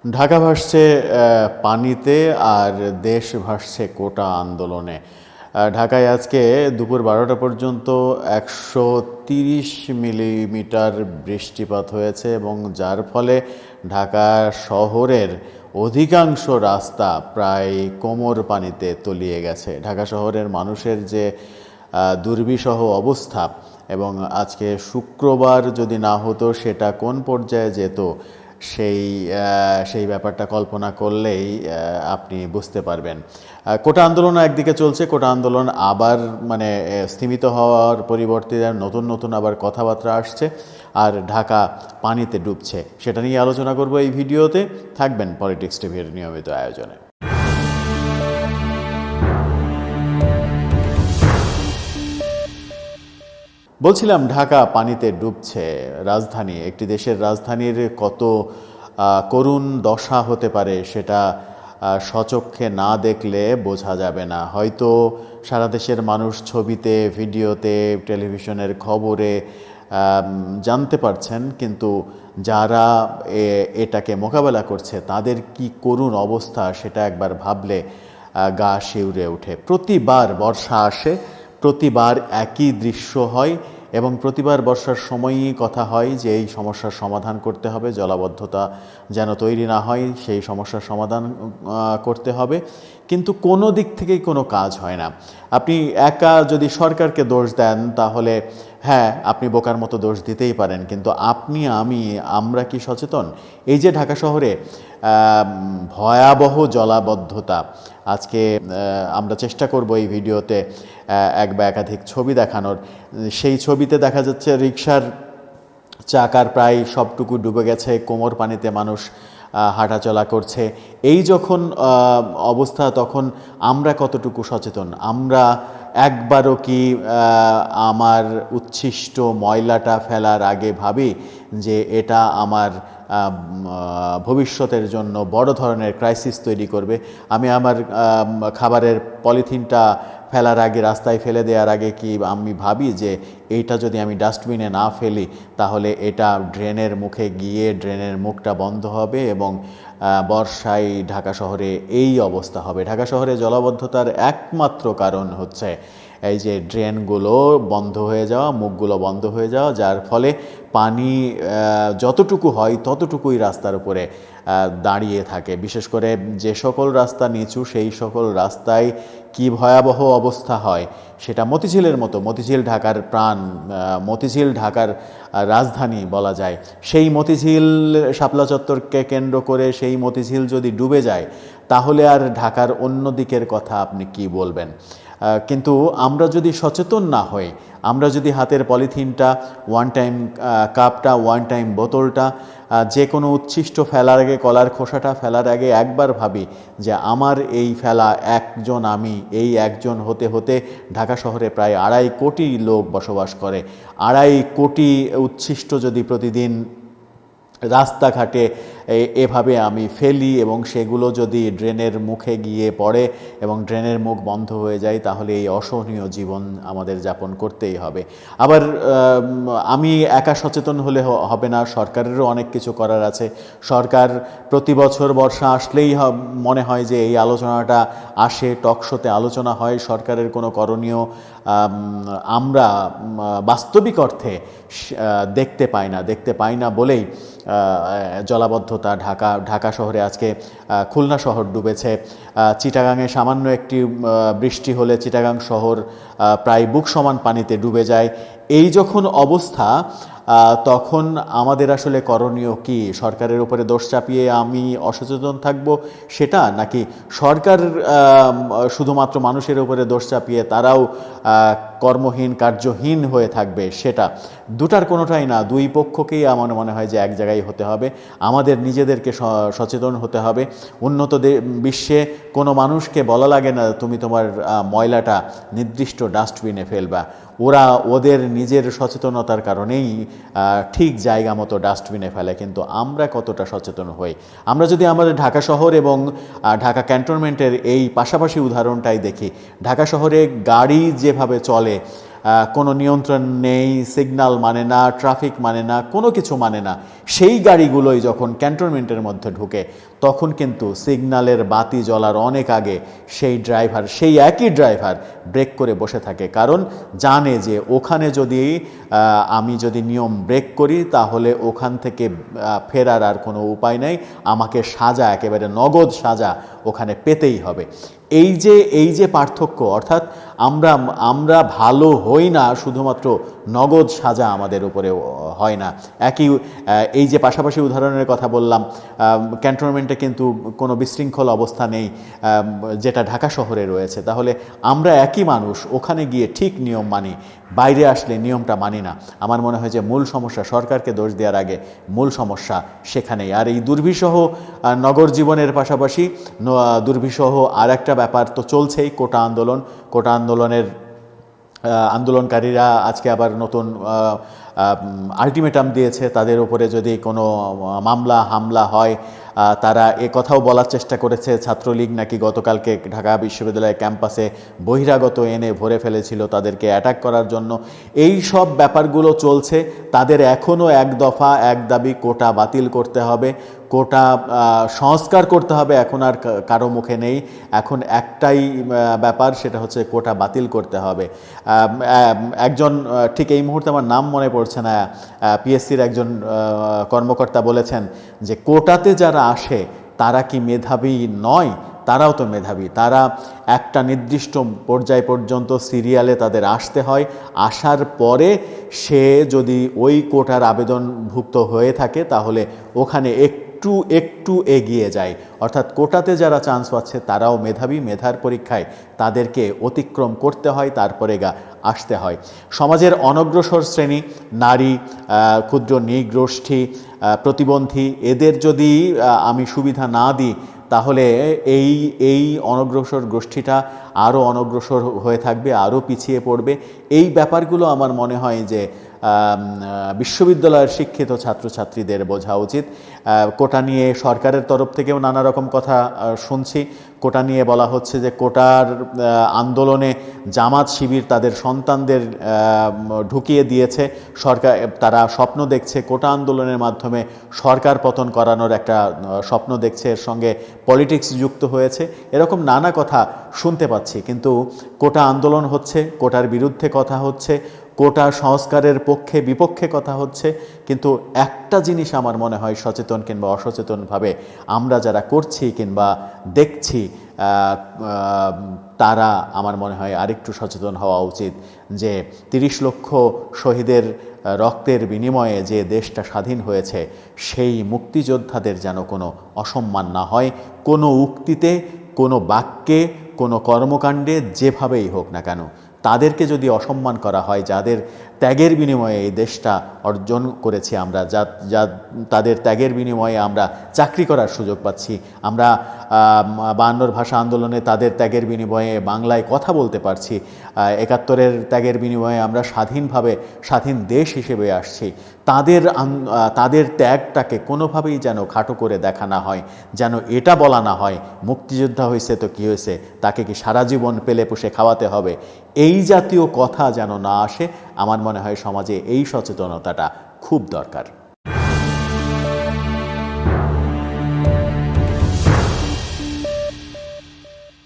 ঢাকা ভাসছে পানিতে আর দেশ ভাসছে কোটা আন্দোলনে। ঢাকায় আজকে দুপুর 12টা পর্যন্ত 130 মিলিমিটার বৃষ্টিপাত হয়েছে এবং যার ফলে ঢাকা শহরের অধিকাংশ রাস্তা প্রায় কোমর পানিতে তলিয়ে গেছে। ঢাকা শহরের মানুষের যে দুর্বিষহ অবস্থা, এবং আজকে শুক্রবার যদি না হতো সেটা কোন পর্যায়ে যেত সেই সেই ব্যাপারটা কল্পনা করলেই আপনি বুঝতে পারবেন। কোটা আন্দোলন একদিকে চলছে, কোটা আন্দোলন আবার স্থিমিত হওয়ার পরিবর্তে নতুন নতুন আবার কথাবার্তা আসছে, আর ঢাকা পানিতে ডুবছে। সেটা নিয়ে আলোচনা করব এই ভিডিওতে। থাকবেন পলিটিক্স টিভির নিয়মিত আয়োজনে। বলছিলাম, ঢাকা পানিতে ডুবছে। রাজধানী, একটি দেশের রাজধানীর কত করুণ দশা হতে পারে সেটা স্বচক্ষে না দেখলে বোঝা যাবে না। হয়তো সারা দেশের মানুষ ছবিতে, ভিডিওতে, টেলিভিশনের খবরে জানতে পারছেন, কিন্তু যারা এটাকে মোকাবেলা করছে তাদের কি করুণ অবস্থা সেটা একবার ভাবলে গা শিউরে ওঠে। প্রতিবার বর্ষা আসে, প্রতিবার একই দৃশ্য হয়, এবং প্রতিবার বর্ষার সময়ই কথা হয় যে এই সমস্যার সমাধান করতে হবে, জলাবদ্ধতা যেন তৈরি না হয় সেই সমস্যার সমাধান করতে হবে, কিন্তু কোনো দিক থেকেই কোনো কাজ হয় না। আপনি একা যদি সরকারকে দোষ দেন তাহলে হ্যাঁ, আপনি বোকার মতো দোষ দিতেই পারেন, কিন্তু আপনি, আমরা কি সচেতন? এই যে ঢাকা শহরে ভয়াবহ জলাবদ্ধতা, আজকে আমরা চেষ্টা করব এই ভিডিওতে এক বা একাধিক ছবি দেখানোর। সেই ছবিতে দেখা যাচ্ছে রিকশার চাকার প্রায় সবটুকু ডুবে গেছে, কোমর পানিতে মানুষ হাঁটাচলা করছে। এই যখন অবস্থা, তখন আমরা কতটুকু সচেতন? আমরা একবারও কি আমার উচ্ছিষ্ট ময়লাটা ফেলার আগে ভাবি যে এটা আমার ভবিষ্যতের জন্য বড় ধরনের ক্রাইসিস তৈরি করবে? আমি আমার খাবারের পলিথিনটা ফেলার আগে, রাস্তায় ফেলে দেওয়ার আগে কি আমি ভাবি যে এইটা যদি আমি ডাস্টবিনে না ফেলি তাহলে এটা ড্রেনের মুখে গিয়ে ড্রেনের মুখটা বন্ধ হবে এবং বর্ষায় ঢাকা শহরে এই অবস্থা হবে? ঢাকা শহরে জলাবদ্ধতার একমাত্র কারণ হচ্ছে এই যে ড্রেনগুলো বন্ধ হয়ে যাওয়া, মুখগুলো বন্ধ হয়ে যাওয়া, যার ফলে পানি যতটুকু হয় ততটুকুই রাস্তার উপরে দাঁড়িয়ে থাকে। বিশেষ করে যে সকল রাস্তা নিচু, সেই সকল রাস্তায় কি ভয়াবহ অবস্থা হয় সেটা মতিঝিলের মতো। মতিঝিল ঢাকার প্রাণ, মতিঝিল ঢাকার রাজধানী বলা যায়। সেই মতিঝিল, শাপলা চত্বরকে কেন্দ্র করে সেই মতিঝিল যদি ডুবে যায় তাহলে আর ঢাকার অন্য দিকের কথা আপনি কি বলবেন? কিন্তু আমরা যদি সচেতন না হই, আমরা যদি হাতের পলিথিনটা, ওয়ান টাইম কাপটা, ওয়ান টাইম বোতলটা, যে কোনো উচ্ছিষ্ট ফেলার আগে, কলার খোসাটা ফেলার আগে একবার ভাবি যে আমার এই ফেলা একজন, আমি এই একজন হতে হতে ঢাকা শহরে প্রায় 2.5 কোটি লোক বসবাস করে। 2.5 কোটি উচ্ছিষ্ট যদি প্রতিদিন রাস্তাঘাটে এভাবে আমি ফেলি এবং সেগুলো যদি ড্রেনের মুখে গিয়ে পড়ে এবং ড্রেনের মুখ বন্ধ হয়ে যায়, তাহলে এই অসহনীয় জীবন আমাদের যাপন করতেই হবে। আবার আমি একা সচেতন হলে হবে না, সরকারেরও অনেক কিছু করার আছে। সরকার প্রতি বছর বর্ষা আসলেই মনে হয় যে এই আলোচনাটা আসে, টকশোতে আলোচনা হয়, সরকারের কোনো করণীয় আমরা বাস্তবিক অর্থে দেখতে পাই না বলেই জলাবদ্ধতা। ঢাকা শহরে আজকে খুলনা শহর ডুবেছে। চিটাগাংয়ে সামান্য একটি বৃষ্টি হলে চিটাগাং শহর প্রায় বুক সমান পানিতে ডুবে যায়। এই যখন অবস্থা, তখন আমাদের আসলে করণীয় কি? সরকারের উপরে দোষ চাপিয়ে আমি অসচেতন থাকব সেটা, নাকি সরকার শুধুমাত্র মানুষের উপরে দোষ চাপিয়ে তারাও কর্মহীন, কার্যহীন হয়ে থাকবে সেটা? দুটার কোনোটাই না। দুই পক্ষকেই আমার মনে হয় যে এক জায়গায় হতে হবে। আমাদের নিজেদেরকে সচেতন হতে হবে। উন্নত বিশ্বে কোনো মানুষকে বলা লাগে না তুমি তোমার ময়লাটা নির্দিষ্ট ডাস্টবিনে ফেলবা। ওরা ওদের নিজের সচেতনতার কারণেই ঠিক জায়গা মতো ডাস্টবিনে ফেলে, কিন্তু আমরা কতটা সচেতন হই? আমরা যদি আমাদের ঢাকা শহর এবং ঢাকা ক্যান্টনমেন্টের এই পাশাপাশি উদাহরণটাই দেখি, ঢাকা শহরে গাড়ি যেভাবে চলে, কোনো নিয়ন্ত্রণ নেই, সিগন্যাল মানে না, ট্রাফিক মানে না, কোনো কিছু মানে না, সেই গাড়িগুলোই যখন ক্যান্টনমেন্টের মধ্যে ঢুকে তখন কিন্তু সিগন্যালের বাতি জ্বলার অনেক আগে সেই একই ড্রাইভার ব্রেক করে বসে থাকে, কারণ জানে যে ওখানে আমি যদি নিয়ম ব্রেক করি তাহলে ওখান থেকে ফেরার আর কোনো উপায় নেই, আমাকে সাজা, একেবারে নগদ সাজা ওখানে পেতেই হবে। এই যে পার্থক্য, অর্থাৎ আমরা ভালো হই না শুধুমাত্র নগদ সাজা আমাদের উপরে হয় না। এই যে পাশাপাশি উদাহরণের কথা বললাম, ক্যান্টনমেন্টে কিন্তু কোনো বিশৃঙ্খল অবস্থা নেই যেটা ঢাকা শহরে রয়েছে, তাহলে আমরা একই মানুষ, ওখানে গিয়ে ঠিক নিয়ম মানি, বাইরে আসলে নিয়মটা মানি না। আমার মনে হয় যে মূল সমস্যা, সরকারকে দোষ দেওয়ার আগে মূল সমস্যা সেখানেই। আর এই দুর্বিষহ নগর জীবনের পাশাপাশি দুর্বিষহ আর একটা ব্যাপার তো চলছেই, কোটা আন্দোলনের আন্দোলনকারীরা আজকে আবার নতুন আলটিমেটাম দিয়েছে, তাদের উপরে যদি কোনো হামলা হয়, তারা কথাও বলার চেষ্টা করেছে ছাত্রলীগ নাকি গতকালকে ঢাকা বিশ্ববিদ্যালয়ের ক্যাম্পাসে বহিরাগত এনে ভরে ফেলেছিল তাদেরকে অ্যাটাক করার জন্য। এই সব ব্যাপারগুলো চলছে, তাদের এখনও এক দফা এক দাবি, কোটা বাতিল করতে হবে, কোটা সংস্কার করতে হবে, এখন আর কারো মুখে নেই, এখন একটাই ব্যাপার, সেটা হচ্ছে কোটা বাতিল করতে হবে। একজন, ঠিক এই মুহূর্তে আমার নাম মনে পড়ছে না, পিএসসির একজন কর্মকর্তা বলেছেন যে কোটাতে যারা আসে তারা কি মেধাবী নয়? তারাও তো মেধাবী, তারা একটা নির্দিষ্ট পর্যায় পর্যন্ত সিরিয়ালে তাদের আসতে হয়, আসার পরে সে যদি ওই কোটার আবেদনভুক্ত হয়ে থাকে তাহলে ওখানে একটু এগিয়ে যায়। অর্থাৎ কোটাতে যারা চান্স পাচ্ছে তারাও মেধাবী, মেধার পরীক্ষায় তাদেরকে অতিক্রম করতে হয়, তারপরে আসতে হয়। সমাজের অনগ্রসর শ্রেণী, নারী, ক্ষুদ্র নৃগোষ্ঠী, প্রতিবন্ধী, এদের যদি আমি সুবিধা না দিই তাহলে এই অনগ্রসর গোষ্ঠীটা আরও অনগ্রসর হয়ে থাকবে, আরও পিছিয়ে পড়বে। এই ব্যাপারগুলো আমার মনে হয় যে বিশ্ববিদ্যালয়ের শিক্ষিত ছাত্রছাত্রীদের বোঝা উচিত। কোটা নিয়ে সরকারের তরফ থেকেও নানা রকম কথা শুনছি। কোটা নিয়ে বলা হচ্ছে যে কোটার আন্দোলনে জামাত শিবির তাদের সন্তানদের ঢুকিয়ে দিয়েছে, তারা স্বপ্ন দেখছে কোটা আন্দোলনের মাধ্যমে সরকার পতন করানোর একটা স্বপ্ন দেখছে, এর সঙ্গে পলিটিক্স যুক্ত হয়েছে, এরকম নানা কথা শুনতে পাচ্ছি। কিন্তু কোটা আন্দোলন হচ্ছে, কোটার বিরুদ্ধে কথা হচ্ছে, কোটা সংস্কারের পক্ষে বিপক্ষে কথা হচ্ছে, কিন্তু একটা জিনিস আমার মনে হয় সচেতন কিংবা অসচেতনভাবে আমরা যারা করছি কিংবা দেখছি তারা আমার মনে হয় আরেকটু সচেতন হওয়া উচিত যে 30 লক্ষ শহীদের রক্তের বিনিময়ে যে দেশটা স্বাধীন হয়েছে সেই মুক্তিযোদ্ধাদের যেন কোনো অসম্মান না হয়, কোনো উক্তিতে, কোনো বাক্যে, কোনো কর্মকাণ্ডে, যেভাবেই হোক না কেন। তাদেরকে যদি অসম্মান করা হয়, যাদের ত্যাগের বিনিময়ে এই দেশটা অর্জন করেছি আমরা, তাদের ত্যাগের বিনিময়ে আমরা চাকরি করার সুযোগ পাচ্ছি, আমরা 52 ভাষা আন্দোলনে তাদের ত্যাগের বিনিময়ে বাংলায় কথা বলতে পারছি, 71-এর ত্যাগের বিনিময়ে আমরা স্বাধীনভাবে স্বাধীন দেশ হিসেবে আসছি, তাদের ত্যাগটাকে কোনোভাবেই যেন খাটো করে দেখা না হয়, যেন এটা বলা না হয় মুক্তিযোদ্ধা হয়েছে তো কী হয়েছে, তাকে কি সারা জীবন পেলে পুষে খাওয়াতে হবে, এই জাতীয় কথা যেন না আসে। আমার মনে হয় সমাজে এই সচেতনতাটা খুব দরকার।